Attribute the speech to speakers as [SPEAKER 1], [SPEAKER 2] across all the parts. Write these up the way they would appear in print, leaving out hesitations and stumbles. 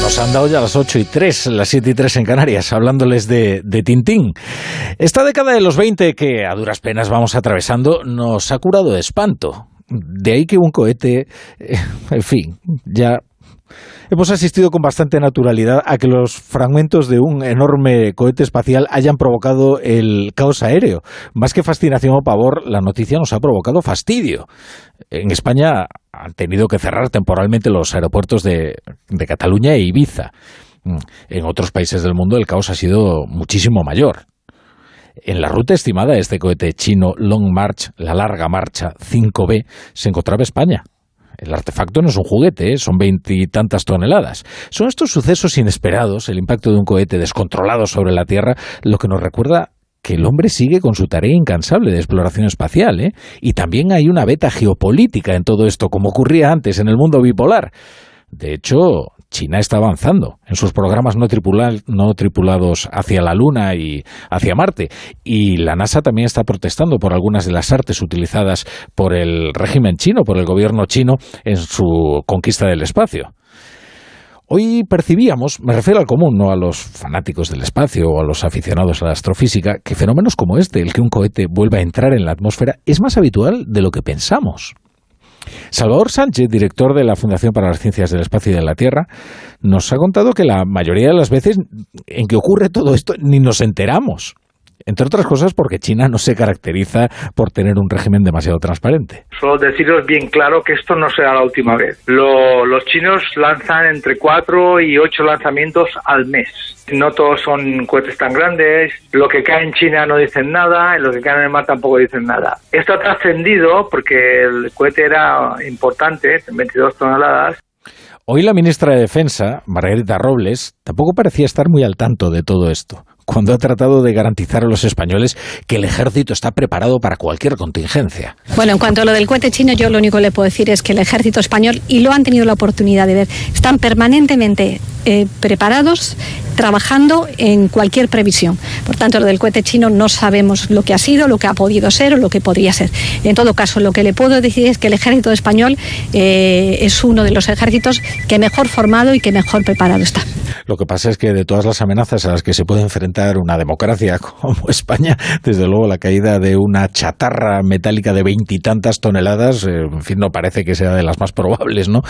[SPEAKER 1] Nos han dado ya las 8:03, las 7:03 en Canarias, hablándoles de Tintín. Esta década de los 20 que a duras penas vamos atravesando nos ha curado de espanto. De ahí que un cohete, en fin, ya hemos asistido con bastante naturalidad a que los fragmentos de un enorme cohete espacial hayan provocado el caos aéreo. Más que fascinación o pavor, la noticia nos ha provocado fastidio. En España han tenido que cerrar temporalmente los aeropuertos de Cataluña e Ibiza. En otros países del mundo el caos ha sido muchísimo mayor. En la ruta estimada de este cohete chino Long March, la larga marcha 5B, se encontraba España. El artefacto no es un juguete, son 20 y tantas toneladas. Son estos sucesos inesperados, el impacto de un cohete descontrolado sobre la Tierra, lo que nos recuerda que el hombre sigue con su tarea incansable de exploración espacial, ¿eh? Y también hay una beta geopolítica en todo esto, como ocurría antes en el mundo bipolar. De hecho, China está avanzando en sus programas no tripulados hacia la Luna y hacia Marte. Y la NASA también está protestando por algunas de las artes utilizadas por el régimen chino, por el gobierno chino, en su conquista del espacio. Hoy percibíamos, me refiero al común, no a los fanáticos del espacio o a los aficionados a la astrofísica, que fenómenos como este, el que un cohete vuelva a entrar en la atmósfera, es más habitual de lo que pensamos. Salvador Sánchez, director de la Fundación para las Ciencias del Espacio y de la Tierra, nos ha contado que la mayoría de las veces en que ocurre todo esto ni nos enteramos. Entre otras cosas porque China no se caracteriza por tener un régimen demasiado transparente.
[SPEAKER 2] Solo deciros bien claro que esto no será la última vez. Los chinos lanzan entre 4 y 8 lanzamientos al mes. No todos son cohetes tan grandes. Lo que cae en China no dicen nada, y lo que cae en el mar tampoco dicen nada. Esto ha trascendido porque el cohete era importante, 22 toneladas.
[SPEAKER 1] Hoy la ministra de Defensa, Margarita Robles, tampoco parecía estar muy al tanto de todo esto, cuando ha tratado de garantizar a los españoles que el ejército está preparado para cualquier contingencia.
[SPEAKER 3] Bueno, en cuanto a lo del cohete chino, yo lo único que le puedo decir es que el ejército español, y lo han tenido la oportunidad de ver, están permanentemente preparados, trabajando en cualquier previsión. Por tanto, lo del cohete chino no sabemos lo que ha sido, lo que ha podido ser o lo que podría ser. En todo caso, lo que le puedo decir es que el ejército español es uno de los ejércitos que mejor formado y que mejor preparado está.
[SPEAKER 1] Lo que pasa es que de todas las amenazas a las que se puede enfrentar una democracia como España, desde luego la caída de una chatarra metálica de 20 y tantas toneladas, en fin, no parece que sea de las más probables, ¿no?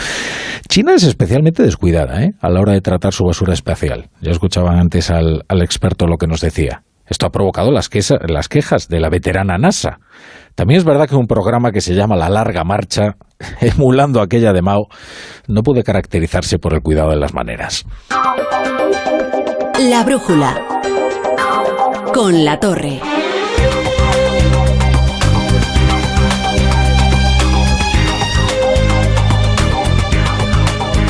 [SPEAKER 1] China es especialmente descuidada, a la hora de tratar su basura espacial. Ya escuchaban antes al experto lo que nos decía. Esto ha provocado las quejas de la veterana NASA. También es verdad que un programa que se llama La Larga Marcha, emulando aquella de Mao, no puede caracterizarse por el cuidado de las maneras.
[SPEAKER 4] La brújula con La Torre.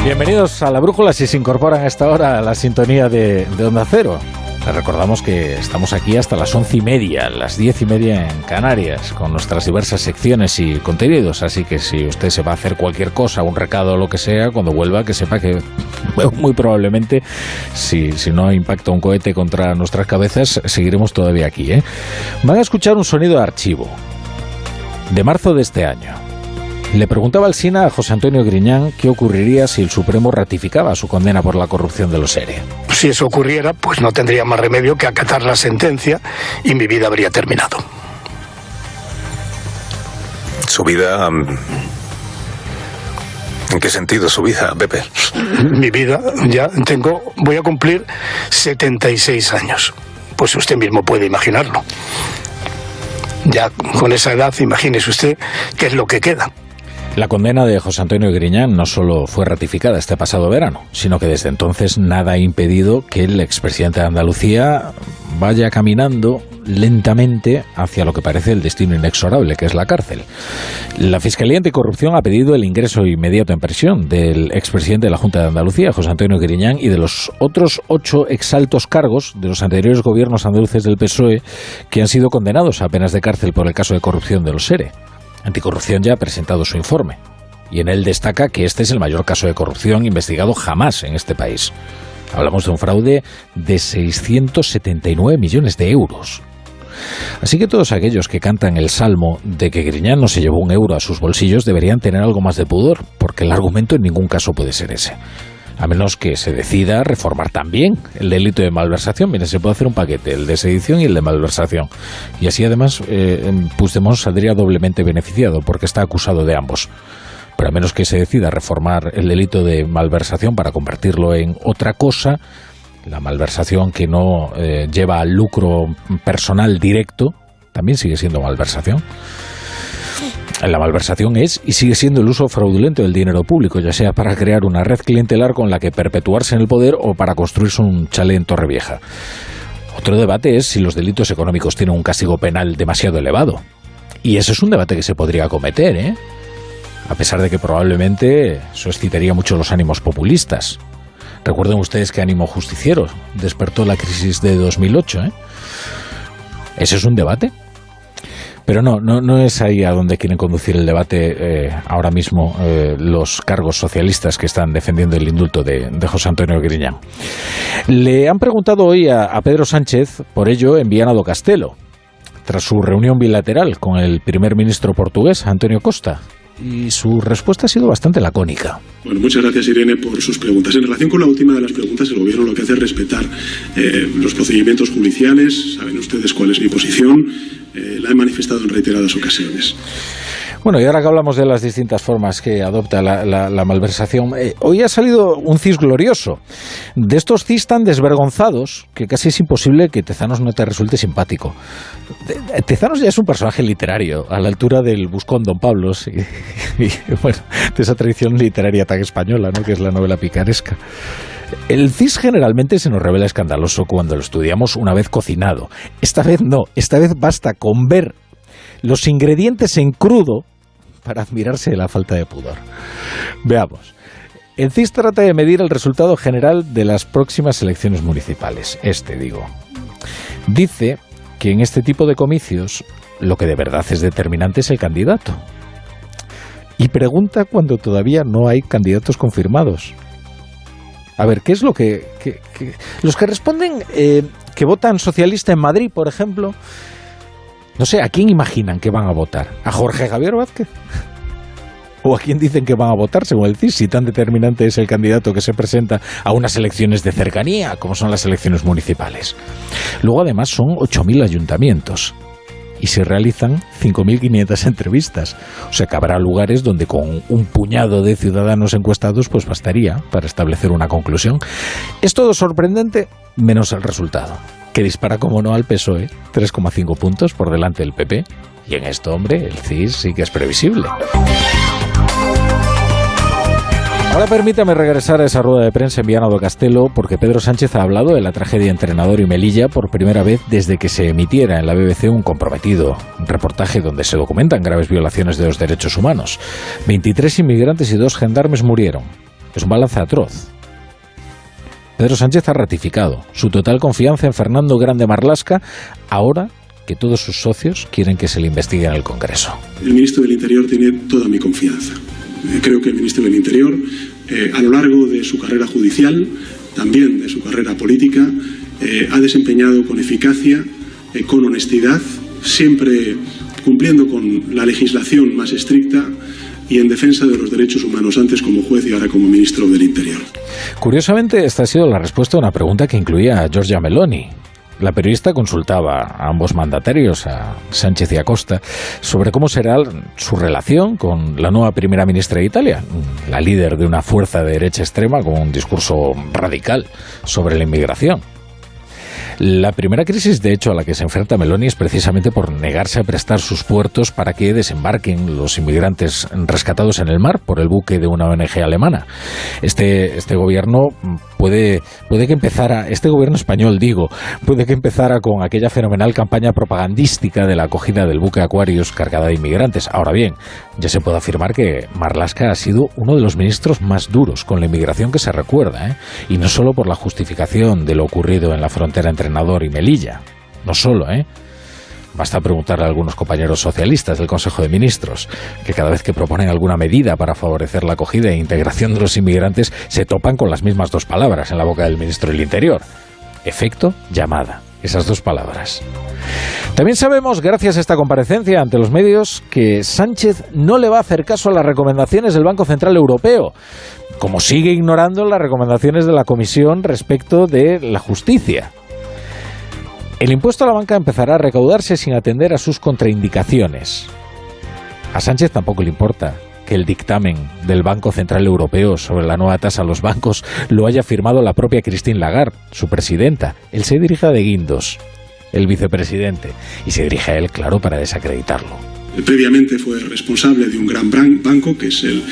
[SPEAKER 1] Bienvenidos a La Brújula, si se incorporan a esta hora a la sintonía de Onda Cero. Les recordamos que estamos aquí hasta las 11:30, las 10:30 en Canarias, con nuestras diversas secciones y contenidos. Así que si usted se va a hacer cualquier cosa, un recado o lo que sea, cuando vuelva, que sepa que muy probablemente, si no impacta un cohete contra nuestras cabezas, seguiremos todavía aquí, ¿eh? Van a escuchar un sonido de archivo de marzo de este año. Le preguntaba al SINA a José Antonio Griñán qué ocurriría si el Supremo ratificaba su condena por la corrupción de los ERE.
[SPEAKER 5] Si eso ocurriera, pues no tendría más remedio que acatar la sentencia y mi vida habría terminado.
[SPEAKER 6] ¿Su vida? ¿En qué sentido su vida, Pepe?
[SPEAKER 5] Mi vida, voy a cumplir 76 años. Pues usted mismo puede imaginarlo. Ya con esa edad, imagínese usted qué es lo que queda.
[SPEAKER 1] La condena de José Antonio Griñán no solo fue ratificada este pasado verano, sino que desde entonces nada ha impedido que el expresidente de Andalucía vaya caminando lentamente hacia lo que parece el destino inexorable, que es la cárcel. La Fiscalía Anticorrupción ha pedido el ingreso inmediato en prisión del expresidente de la Junta de Andalucía, José Antonio Griñán, y de los otros 8 exaltos cargos de los anteriores gobiernos andaluces del PSOE que han sido condenados a penas de cárcel por el caso de corrupción de los ERE. Anticorrupción ya ha presentado su informe y en él destaca que este es el mayor caso de corrupción investigado jamás en este país. Hablamos de un fraude de 679 millones de euros. Así que todos aquellos que cantan el salmo de que Griñán no se llevó un euro a sus bolsillos deberían tener algo más de pudor, porque el argumento en ningún caso puede ser ese. a menos que se decida reformar también el delito de malversación. Mire, se puede hacer un paquete, el de sedición y el de malversación. Y así además Puigdemont saldría doblemente beneficiado porque está acusado de ambos. Pero a menos que se decida reformar el delito de malversación para convertirlo en otra cosa, la malversación que no lleva al lucro personal directo, también sigue siendo malversación. La malversación es y sigue siendo el uso fraudulento del dinero público, ya sea para crear una red clientelar con la que perpetuarse en el poder o para construirse un chalet en Torrevieja. Otro debate es si los delitos económicos tienen un castigo penal demasiado elevado. Y ese es un debate que se podría acometer, ¿eh? A pesar de que probablemente eso excitaría mucho los ánimos populistas. Recuerden ustedes que ánimo justiciero despertó la crisis de 2008, ¿eh? Ese es un debate. Pero no es ahí a donde quieren conducir el debate ahora mismo los cargos socialistas que están defendiendo el indulto de José Antonio Griñán. Le han preguntado hoy a Pedro Sánchez por ello en Viana do Castelo, tras su reunión bilateral con el primer ministro portugués, António Costa. Y su respuesta ha sido bastante lacónica.
[SPEAKER 7] Bueno, muchas gracias, Irene, por sus preguntas. En relación con la última de las preguntas, el Gobierno lo que hace es respetar los procedimientos judiciales. Saben ustedes cuál es mi posición. La he manifestado en reiteradas ocasiones.
[SPEAKER 1] Bueno, y ahora que hablamos de las distintas formas que adopta la malversación, hoy ha salido un CIS glorioso. De estos CIS tan desvergonzados que casi es imposible que Tezanos no te resulte simpático. Tezanos ya es un personaje literario, a la altura del Buscón Don Pablos y bueno, de esa tradición literaria tan española, ¿no?, que es la novela picaresca. El CIS generalmente se nos revela escandaloso cuando lo estudiamos una vez cocinado. Esta vez no, esta vez basta con ver los ingredientes en crudo para admirarse de la falta de pudor. Veamos. El CIS trata de medir el resultado general de las próximas elecciones municipales. Dice que en este tipo de comicios lo que de verdad es determinante es el candidato. Y pregunta cuando todavía no hay candidatos confirmados. A ver, ¿qué es lo que los que responden que votan socialista en Madrid, por ejemplo? No sé, ¿a quién imaginan que van a votar? ¿A Jorge Javier Vázquez? ¿O a quién dicen que van a votar según el CIS, si tan determinante es el candidato que se presenta a unas elecciones de cercanía, como son las elecciones municipales? Luego, además, son 8.000 ayuntamientos y se realizan 5.500 entrevistas. O sea que habrá lugares donde con un puñado de ciudadanos encuestados pues bastaría para establecer una conclusión. Es todo sorprendente, menos el resultado, que dispara, como no, al PSOE, 3,5 puntos por delante del PP. Y en esto, hombre, el CIS sí que es previsible. Ahora permítame regresar a esa rueda de prensa en Viana do Castelo, porque Pedro Sánchez ha hablado de la tragedia Entrenador y Melilla por primera vez desde que se emitiera en la BBC un comprometido reportaje donde se documentan graves violaciones de los derechos humanos. 23 inmigrantes y 2 gendarmes murieron. Es un balance atroz. Pedro Sánchez ha ratificado su total confianza en Fernando Grande Marlaska, ahora que todos sus socios quieren que se le investigue en el Congreso.
[SPEAKER 7] El ministro del Interior tiene toda mi confianza. Creo que el ministro del Interior, a lo largo de su carrera judicial, también de su carrera política, ha desempeñado con eficacia, con honestidad, siempre cumpliendo con la legislación más estricta y en defensa de los derechos humanos, antes como juez y ahora como ministro del Interior.
[SPEAKER 1] Curiosamente, esta ha sido la respuesta a una pregunta que incluía a Giorgia Meloni. La periodista consultaba a ambos mandatarios, a Sánchez y a Costa, sobre cómo será su relación con la nueva primera ministra de Italia, la líder de una fuerza de derecha extrema con un discurso radical sobre la inmigración. La primera crisis, de hecho, a la que se enfrenta Meloni es precisamente por negarse a prestar sus puertos para que desembarquen los inmigrantes rescatados en el mar por el buque de una ONG alemana. Este gobierno puede que empezara, este gobierno español, puede que empezara con aquella fenomenal campaña propagandística de la acogida del buque Aquarius cargada de inmigrantes. Ahora bien, ya se puede afirmar que Marlaska ha sido uno de los ministros más duros con la inmigración que se recuerda, y no solo por la justificación de lo ocurrido en la frontera entre Entrenador y Melilla. No solo, Basta preguntar a algunos compañeros socialistas del Consejo de Ministros, que cada vez que proponen alguna medida para favorecer la acogida e integración de los inmigrantes, se topan con las mismas dos palabras en la boca del ministro del Interior: efecto llamada. esas dos palabras. También sabemos, gracias a esta comparecencia ante los medios, que Sánchez no le va a hacer caso a las recomendaciones del Banco Central Europeo, como sigue ignorando las recomendaciones de la Comisión respecto de la justicia. El impuesto a la banca empezará a recaudarse sin atender a sus contraindicaciones. A Sánchez tampoco le importa que el dictamen del Banco Central Europeo sobre la nueva tasa a los bancos lo haya firmado la propia Christine Lagarde, su presidenta. Él se dirige a De Guindos, el vicepresidente, y se dirige a él, claro, para desacreditarlo.
[SPEAKER 7] Previamente fue responsable de un gran banco, que es el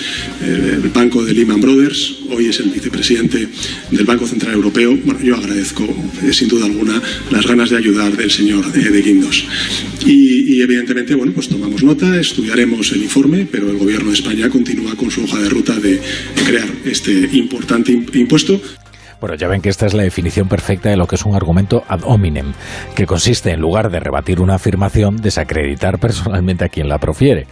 [SPEAKER 7] banco de Lehman Brothers. Hoy es el vicepresidente del Banco Central Europeo. Bueno, yo agradezco, sin duda alguna, las ganas de ayudar del señor De Guindos. Y evidentemente, bueno, pues tomamos nota, estudiaremos el informe, pero el Gobierno de España continúa con su hoja de ruta de crear este importante impuesto.
[SPEAKER 1] Bueno, ya ven que esta es la definición perfecta de lo que es un argumento ad hominem, que consiste, en lugar de rebatir una afirmación, desacreditar personalmente a quien la profiere.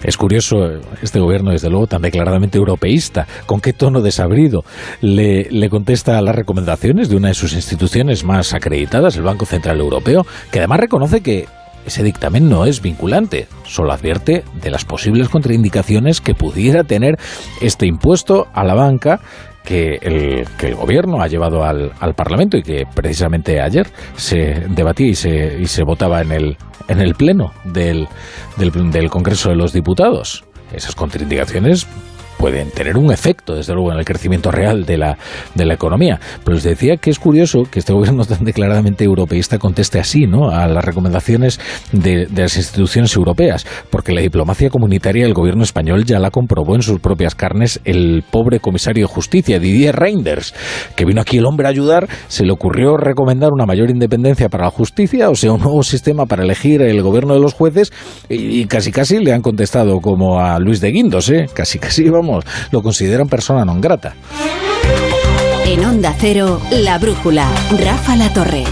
[SPEAKER 1] Es curioso, este gobierno, desde luego, tan declaradamente europeísta, con qué tono desabrido le contesta a las recomendaciones de una de sus instituciones más acreditadas, el Banco Central Europeo, que además reconoce que ese dictamen no es vinculante, solo advierte de las posibles contraindicaciones que pudiera tener este impuesto a la banca que el gobierno ha llevado al Parlamento y que precisamente ayer se debatía y se votaba en el pleno del Congreso de los Diputados. Esas contraindicaciones pueden tener un efecto, desde luego, en el crecimiento real de la economía. Pero les decía que es curioso que este gobierno tan declaradamente europeísta conteste así, ¿no?, a las recomendaciones de las instituciones europeas, porque la diplomacia comunitaria del gobierno español ya la comprobó en sus propias carnes el pobre comisario de Justicia, Didier Reynders, que vino aquí el hombre a ayudar. Se le ocurrió recomendar una mayor independencia para la justicia, o sea, un nuevo sistema para elegir el gobierno de los jueces, y casi le han contestado como a Luis de Guindos, casi vamos, lo consideran persona non grata.
[SPEAKER 4] En Onda Cero, La Brújula, Rafa La Torre.